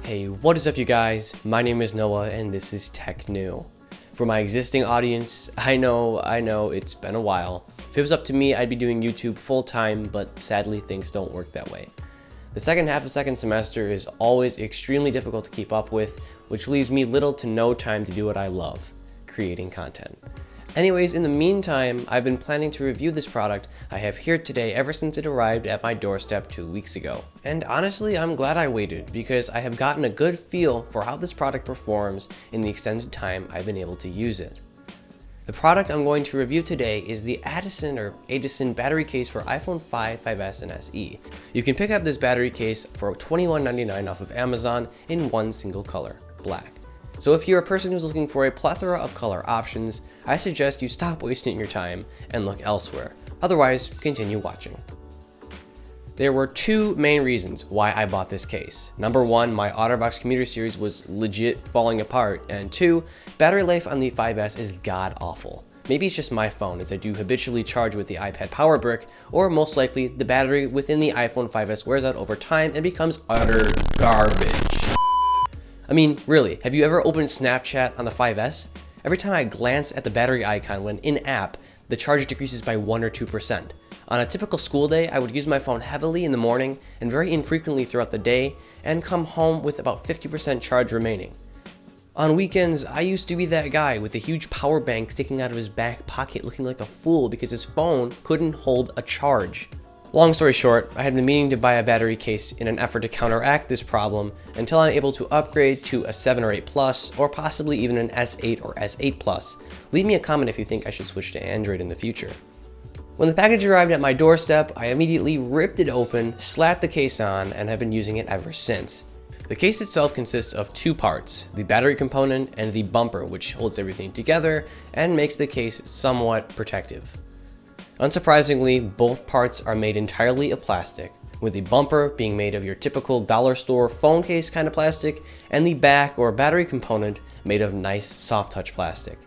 Hey, what is up you guys? My name is Noah and this is Tech New. For my existing audience, I know it's been a while. If it was up to me, I'd be doing YouTube full time, but sadly things don't work that way. The second half of second semester is always extremely difficult to keep up with, which leaves me little to no time to do what I love, creating content. Anyways, in the meantime, I've been planning to review this product I have here today ever since it arrived at my doorstep 2 weeks ago. And honestly, I'm glad I waited because I have gotten a good feel for how this product performs in the extended time I've been able to use it. The product I'm going to review today is the Addison battery case for iPhone 5, 5S, and SE. You can pick up this battery case for $21.99 off of Amazon in one single color, black. So if you're a person who's looking for a plethora of color options, I suggest you stop wasting your time and look elsewhere. Otherwise, continue watching. There were two main reasons why I bought this case. Number one, my OtterBox commuter series was legit falling apart, and two, battery life on the 5S is god awful. Maybe it's just my phone, as I do habitually charge with the iPad power brick, or most likely the battery within the iPhone 5S wears out over time and becomes utter garbage. I mean, really, have you ever opened Snapchat on the 5S? Every time I glance at the battery icon when in-app, the charge decreases by 1 or 2%. On a typical school day, I would use my phone heavily in the morning and very infrequently throughout the day, and come home with about 50% charge remaining. On weekends, I used to be that guy with a huge power bank sticking out of his back pocket looking like a fool because his phone couldn't hold a charge. Long story short, I had been meaning to buy a battery case in an effort to counteract this problem until I'm able to upgrade to a 7 or 8 Plus, or possibly even an S8 or S8 Plus. Leave me a comment if you think I should switch to Android in the future. When the package arrived at my doorstep, I immediately ripped it open, slapped the case on, and have been using it ever since. The case itself consists of two parts, the battery component and the bumper, which holds everything together and makes the case somewhat protective. Unsurprisingly, both parts are made entirely of plastic, with the bumper being made of your typical dollar store phone case kind of plastic, and the back or battery component made of nice soft touch plastic.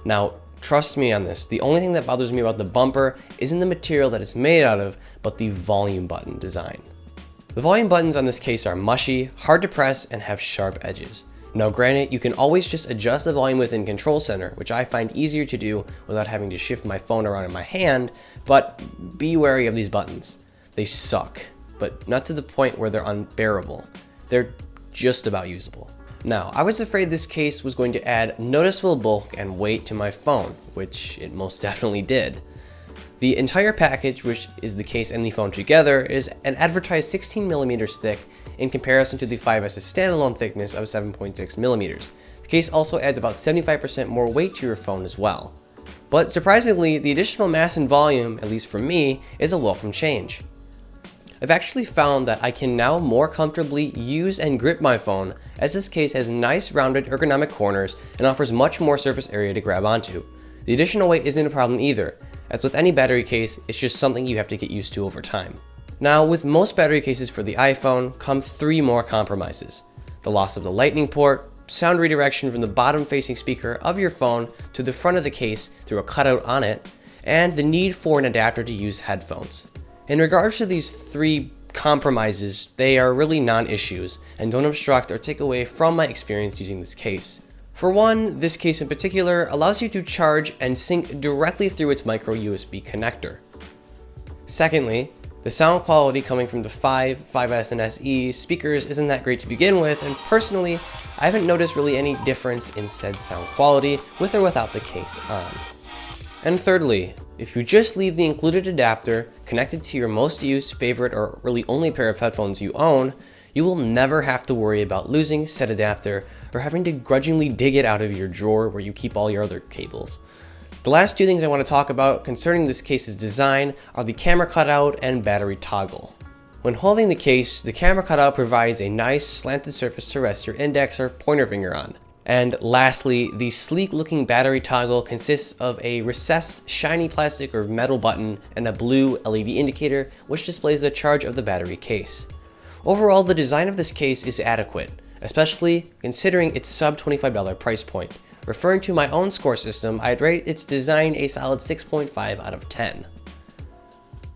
Now, trust me on this, the only thing that bothers me about the bumper isn't the material that it's made out of, but the volume button design. The volume buttons on this case are mushy, hard to press, and have sharp edges. Now granted, you can always just adjust the volume within Control Center, which I find easier to do without having to shift my phone around in my hand, but be wary of these buttons. They suck, but not to the point where they're unbearable. They're just about usable. Now, I was afraid this case was going to add noticeable bulk and weight to my phone, which it most definitely did. The entire package, which is the case and the phone together, is an advertised 16mm thick in comparison to the 5S's standalone thickness of 7.6mm. The case also adds about 75% more weight to your phone as well. But surprisingly, the additional mass and volume, at least for me, is a welcome change. I've actually found that I can now more comfortably use and grip my phone, as this case has nice rounded ergonomic corners and offers much more surface area to grab onto. The additional weight isn't a problem either. As with any battery case, it's just something you have to get used to over time. Now, with most battery cases for the iPhone come 3 more compromises: the loss of the lightning port, sound redirection from the bottom facing speaker of your phone to the front of the case through a cutout on it, and the need for an adapter to use headphones. In regards to these 3 compromises, they are really non-issues and don't obstruct or take away from my experience using this case. For one, this case in particular allows you to charge and sync directly through its micro USB connector. Secondly, the sound quality coming from the 5, 5S, and SE speakers isn't that great to begin with, and personally, I haven't noticed really any difference in said sound quality with or without the case on. And thirdly, if you just leave the included adapter connected to your most used, favorite, or really only pair of headphones you own, you will never have to worry about losing said adapter or having to grudgingly dig it out of your drawer where you keep all your other cables. The last 2 things I want to talk about concerning this case's design are the camera cutout and battery toggle. When holding the case, the camera cutout provides a nice slanted surface to rest your index or pointer finger on. And lastly, the sleek looking battery toggle consists of a recessed shiny plastic or metal button and a blue LED indicator which displays the charge of the battery case. Overall, the design of this case is adequate, especially considering its sub $25 price point. Referring to my own score system, I'd rate its design a solid 6.5 out of 10.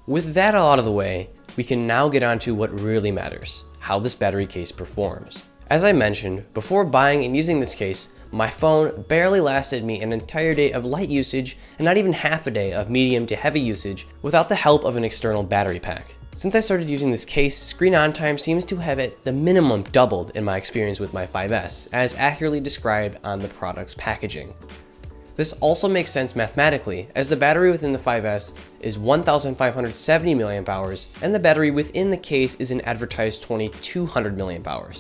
With that all out of the way, we can now get on to what really matters: how this battery case performs. As I mentioned, before buying and using this case, my phone barely lasted me an entire day of light usage and not even half a day of medium to heavy usage without the help of an external battery pack. Since I started using this case, screen on time seems to have at the minimum doubled in my experience with my 5S, as accurately described on the product's packaging. This also makes sense mathematically, as the battery within the 5S is 1,570 mAh and the battery within the case is an advertised 2,200 mAh.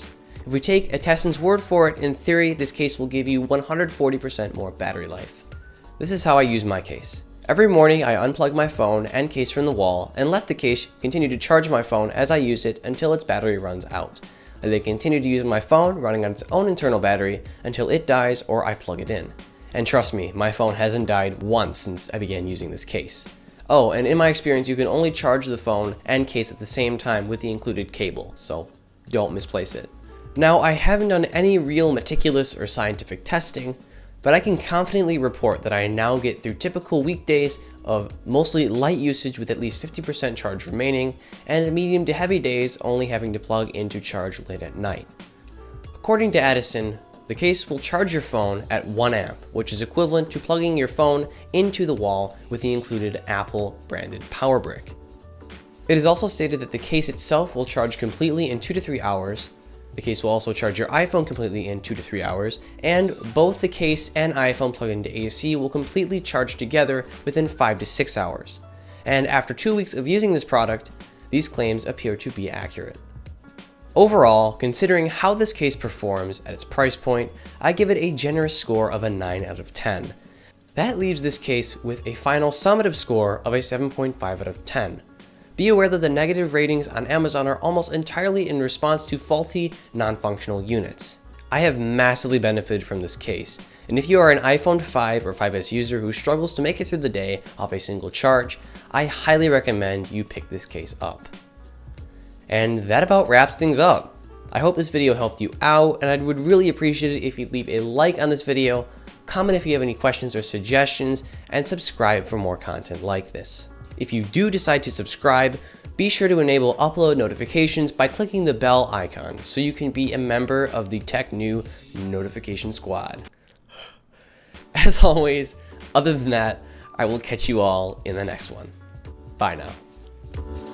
If we take Atteston's word for it, in theory, this case will give you 140% more battery life. This is how I use my case. Every morning I unplug my phone and case from the wall and let the case continue to charge my phone as I use it until its battery runs out. I then continue to use my phone running on its own internal battery until it dies or I plug it in. And trust me, my phone hasn't died once since I began using this case. Oh, and in my experience you can only charge the phone and case at the same time with the included cable, so don't misplace it. Now, I haven't done any real meticulous or scientific testing, but I can confidently report that I now get through typical weekdays of mostly light usage with at least 50% charge remaining, and medium to heavy days only having to plug in to charge late at night. According to Addison, the case will charge your phone at 1 amp, which is equivalent to plugging your phone into the wall with the included Apple branded power brick. It is also stated that the case itself will charge completely in 2 to 3 hours. The case will also charge your iPhone completely in 2 to 3 hours, and both the case and iPhone plugged into AC will completely charge together within 5 to 6 hours. And after 2 weeks of using this product, these claims appear to be accurate. Overall, considering how this case performs at its price point, I give it a generous score of a 9 out of 10. That leaves this case with a final summative score of a 7.5 out of 10. Be aware that the negative ratings on Amazon are almost entirely in response to faulty, non-functional units. I have massively benefited from this case, and if you are an iPhone 5 or 5S user who struggles to make it through the day off a single charge, I highly recommend you pick this case up. And that about wraps things up. I hope this video helped you out, and I would really appreciate it if you'd leave a like on this video, comment if you have any questions or suggestions, and subscribe for more content like this. If you do decide to subscribe, be sure to enable upload notifications by clicking the bell icon so you can be a member of the Tech New Notification Squad. As always, other than that, I will catch you all in the next one. Bye now.